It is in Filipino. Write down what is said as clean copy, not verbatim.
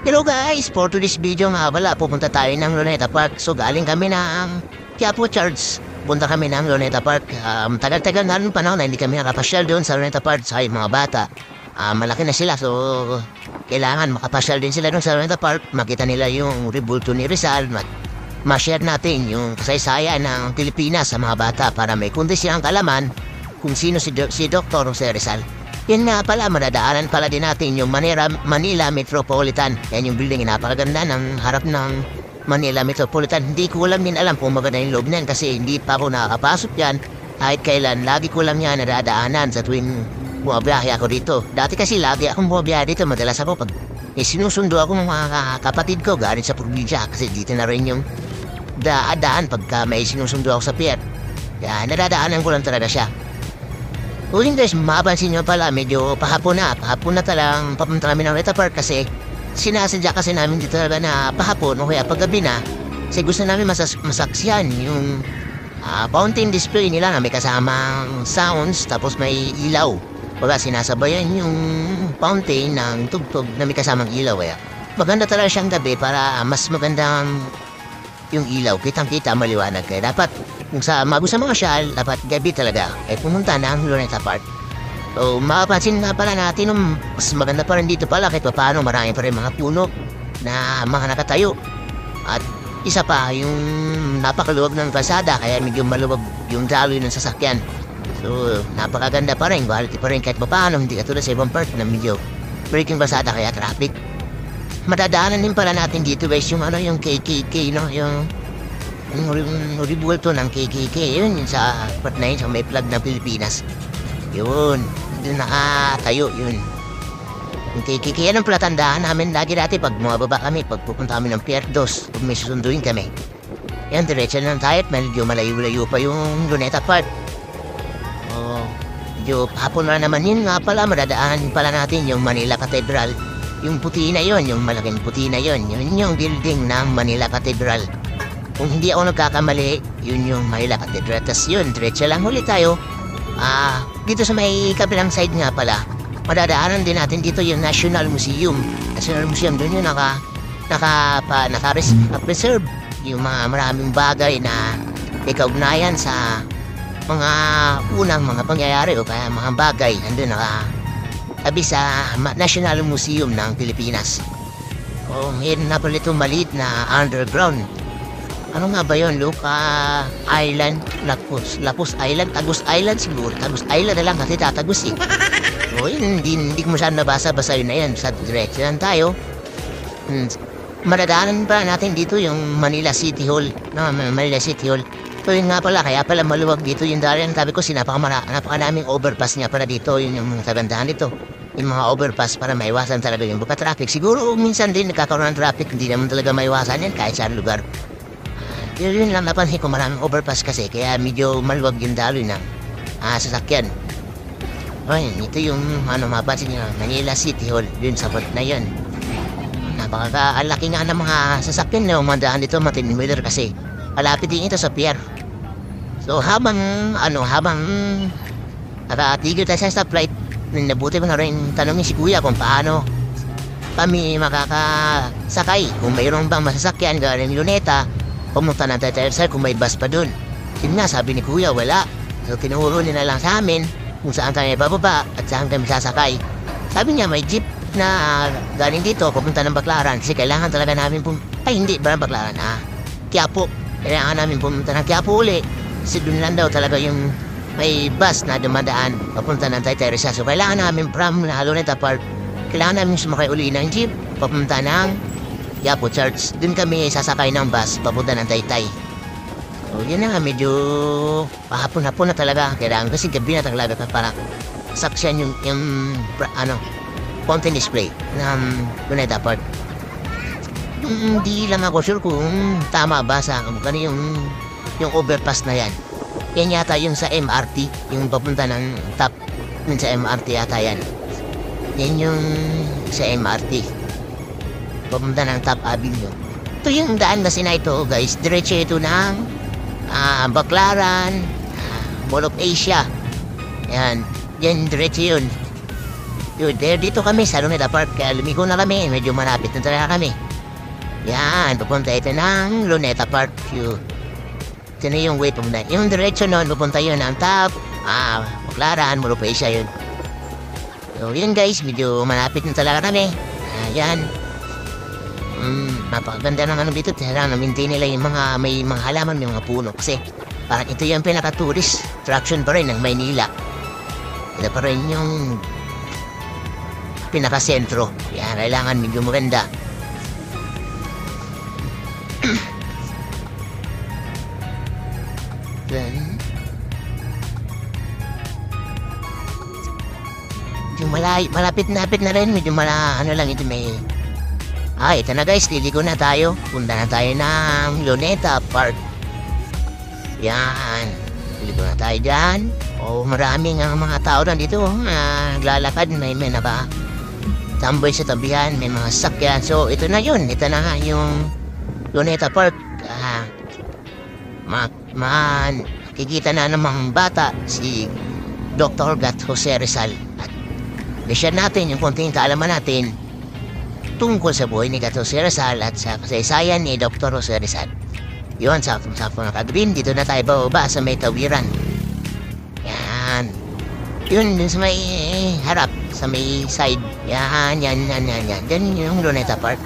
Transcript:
Hello guys! For today's video nga pala, pupunta tayo ng Luneta Park. So galing kami ng Quiapo Church. Punta kami ng Luneta Park. Tagal-tagal na rin panahon na hindi kami nakapasyal doon sa Luneta Park sa mga bata. Malaki na sila, so kailangan makapasyal din sila doon sa Luneta Park. Makita nila yung rebulto ni Rizal. Ma-share natin yung kasaysayan ng Pilipinas sa mga bata para may kundi silang kalaman kung sino si Dr. Jose Rizal. Yan nga pala, madadaanan pala din natin yung Manila Metropolitan. Yan yung building, napakaganda ng harap ng Manila Metropolitan. Hindi ko lang din alam kung maganda yung loob niyan kasi hindi pa ako nakakapasok yan. Kahit kailan, lagi ko lang yan nadadaanan sa tuwing bumabiyahe ako dito. Dati kasi lagi akong bumabiyahe dito, madalas ako pag sinusundo ako ng mga kapatid ko galing sa probinsya kasi dito na rin yung daan pagka may sinusundo ako sa pier. Kaya nadadaanan ko lang talaga siya. Uling guys, mapapansin nyo pala, medyo pahapon na talang papunta kami ng Luneta Park kasi sinasadya kasi namin dito talaga na pahapon o kaya paggabi na kasi gusto namin masaksiyan yung fountain display nila na may kasamang sounds tapos may ilaw. Baga sinasabayan yung fountain ng tugtog na may kasamang ilaw. Kaya maganda talaga siyang gabi para mas magandang yung ilaw, kitang-kita, maliwanag. Kaya dapat kung sa mga syal, dapat gabi talaga ay pumunta na ang Luneta Park. So mapapansin nga pala natin mas maganda pa rin dito pala kahit paano marami pa rin mga puno na mga nakatayo. At isa pa yung napakaluwag ng kalsada kaya medyo maluwag yung daloy ng sasakyan. So napakaganda pa rin, quality pa rin kahit paano, hindi katulad sa ibang part na medyo breaking kalsada kaya traffic. Madadaanan din pala natin dito guys yung yung KKK, no? Yung rebulto ng KKK, yun yung sa part na yun, sa may flag ng Pilipinas. Yun, doon nakatayo yun. Yung KKK, yan ang palatandaan namin lagi dati pag bumababa kami, pag pupunta kami ng Pier 2, pag may susunduin kami. Yan, diretso lang tayo at medyo malayo-layo pa yung Luneta Park. Medyo hapon na naman yun nga pala, madadaanan pala natin yung Manila Cathedral. Yung puti na yun, yung malaking puti na yun, yun yung building ng Manila Cathedral. Kung hindi ako nagkakamali, yun yung Manila Cathedral. Tapos yun, diretso lang huli tayo. Dito sa may kabilang side nga pala, madadaanan din natin dito yung National Museum. National Museum, doon yung naka-preserve yung mga maraming bagay na ikaugnayan sa mga unang mga pangyayari o kaya mga bagay. Nandun tabi sa National Museum ng Pilipinas. Meron na pala itong maliit na underground. Ano nga ba yun, Luke? Island, Lapus Island, Tagus Island siguro. Tagus Island na lang kasi tatagos eh. Yun, hindi ko masyadong nabasa yun na yan. Sa direction tayo. Madadaanan pa natin dito yung Manila City Hall. No, Manila City Hall. So yun nga pala, kaya pala maluwag dito yung dalian. Sabi ko, napakadaming overpass nga pala dito. Yun yung kagandahan dito. Yung mga overpass para maiwasan talaga yung buka traffic. Siguro minsan din nagkakaroon ng traffic, hindi naman talaga maiwasan yan kahit saan lugar. Yun lang napansin ko, maraming overpass kasi kaya medyo maluwag yung daloy ng sasakyan. Ito yung mapansin nyo, Manila City Hall, yun sa part na yun. Napakaalaki nga ng mga sasakyan na umandaan dito, matinimeter kasi malapit din ito sa pier. So habang nakatigil tayo sa stoplight, nabuti mo na rin tanongin si kuya kung paano kami makakasakay. Kung mayroon bang masasakyan galing Luneta, pumunta na tayo kung may bus pa dun. Yun nga, sabi ni kuya, wala. So tinuro niya na lang sa amin kung saan kami bababa at saan kami sasakay. Sabi niya may jeep na galing dito, pupunta ng Baclaran kasi kailangan talaga namin Baclaran, Quiapo. Kailangan namin pumunta ng Quiapo uli kasi dun lang daw talaga yung may bus na dumadaan papunta ng Taytay Rizal. So kailangan namin from Luneta Park, kailangan namin sumakay uli ng jeep papunta ng Quiapo Church. Dun kami sasakay ng bus papunta ng Taytay. So yun na nga, medyo pahapon-hapon na talaga. Kailangan kasi gabi na talaga para saksyan yung fountain display ng Luneta Park. Hindi lang ako sure kung tama ba sa kung yung overpass na yan. Yan yata yung sa MRT, yung papunta ng top, yun sa MRT yata yan. Yan yung sa MRT, papunta ng Top Avenue. Ito yung daan kasi na ito guys, diretso ito ng Baclaran, Mall of Asia. Yan diretso yun. Dito kami sa Luneta Park. Kaya lumigo na kami. Medyo malapit na talaga kami. Yan, pupunta ito ng Luneta Park. Ito na yung way pumunta. Yung diretso nun, pupunta yun ang top. Baclaran, Moropesa yun. So yun guys, medyo malapit na talaga kami. Ayan. Napakaganda ng ano dito. Tara, na-maintain nila yung may mga halaman, may mga puno. Kasi parang ito yung pinaka-tourist attraction pa rin ng Maynila. Ito pa rin yung pinaka-sentro. Yan, kailangan medyo maganda. Then, medyo malapit na rin. Medyo ano lang ito may... ito na guys, liliko na tayo. Punta na tayo ng Luneta Park. Yan. Liliko na tayo dyan. Maraming mga tao na dito. Naglalakad, may tamboy sa tabihan, may mga sakyan. So, ito na yun. Ito na nga yung Luneta Park. Kikita na ng mga bata si Dr. Gat Jose Rizal. At share natin yung konting kaalaman natin tungkol sa buhay ni Gat Jose Rizal at sa kasaysayan ni Dr. Jose Rizal. Yun, sakto naka-green. Dito na tayo bababa sa may tawiran. Yan. Yun, dun sa may harap, sa may side. Yan. Yan yung Luneta Park.